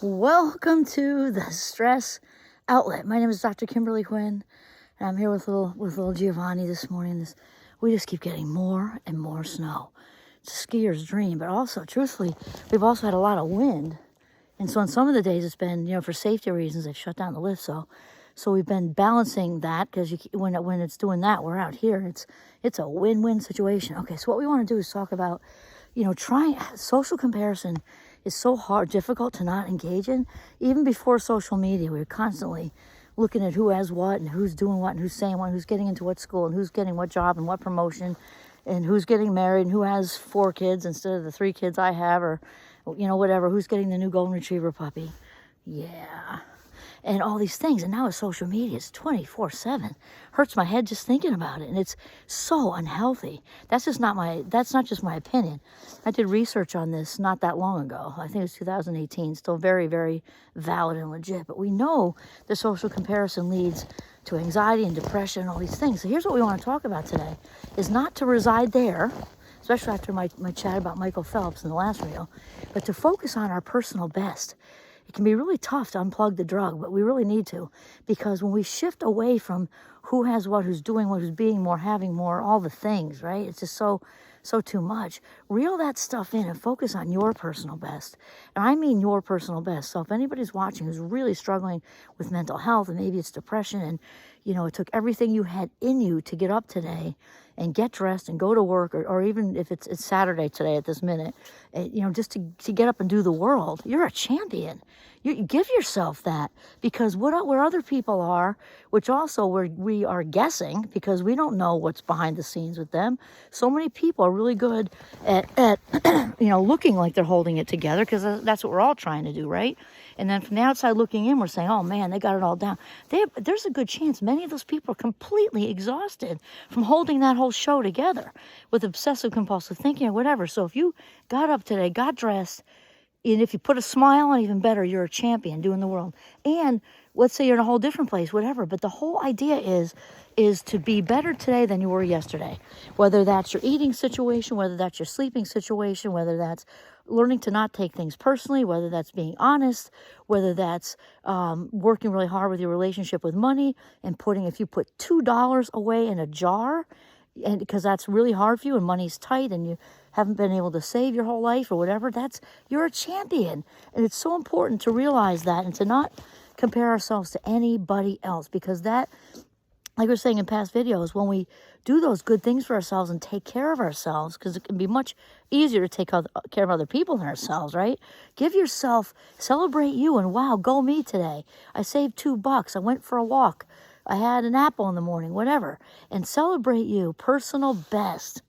Welcome to the Stress Outlet. My name is Dr. Kimberly Quinn, and I'm here with little Giovanni this morning. We just keep getting more and more snow. It's a skier's dream, but also, truthfully, we've also had a lot of wind, and so on some of the days it's been, for safety reasons, they've shut down the lift. So we've been balancing that because when it's doing that, we're out here. It's a win-win situation. Okay, so what we want to do is talk about, trying social comparison is so hard, difficult to not engage in. Even before social media, we were constantly looking at who has what and who's doing what and who's saying what, and who's getting into what school and who's getting what job and what promotion and who's getting married and who has 4 kids instead of the 3 kids I have, or, whatever, who's getting the new golden retriever puppy. Yeah. And all these things. And now with social media, it's 24/7. Hurts my head just thinking about it. And it's so unhealthy. That's not just my opinion. I did research on this not that long ago. I think it was 2018. Still very, very valid and legit. But we know the social comparison leads to anxiety and depression and all these things. So here's what we want to talk about today, is not to reside there, especially after my chat about Michael Phelps in the last reel, but to focus on our personal best. It can be really tough to unplug the drug, but we really need to, because when we shift away from who has what, who's doing what, who's being more, having more, all the things, right? It's just so too much. Reel that stuff in and focus on your personal best. And I mean your personal best. So if anybody's watching who's really struggling with mental health, and maybe it's depression, and it took everything you had in you to get up today and get dressed and go to work, or even if it's Saturday today at this minute, just to get up and do the world, you're a champion. You give yourself that, because where other people are, which also we are guessing because we don't know what's behind the scenes with them. So many people are really good at looking like they're holding it together, because that's what we're all trying to do, right? And then from the outside looking in, we're saying, oh man, they got it all down. There's a good chance many of those people are completely exhausted from holding that whole show together with obsessive compulsive thinking or whatever. So if you got up today, got dressed, and if you put a smile on, even better, you're a champion doing the world. And let's say you're in a whole different place, whatever. But the whole idea is to be better today than you were yesterday. Whether that's your eating situation, whether that's your sleeping situation, whether that's learning to not take things personally, whether that's being honest, whether that's working really hard with your relationship with money, and if you put $2 away in a jar, and because that's really hard for you and money's tight and you haven't been able to save your whole life or whatever, you're a champion. And it's so important to realize that and to not compare ourselves to anybody else, because that, like we were saying in past videos, when we do those good things for ourselves and take care of ourselves, because it can be much easier to take care of other people than ourselves, right? Celebrate you, and wow, go me today. I saved $2. I went for a walk. I had an apple in the morning, whatever. And celebrate you, personal best.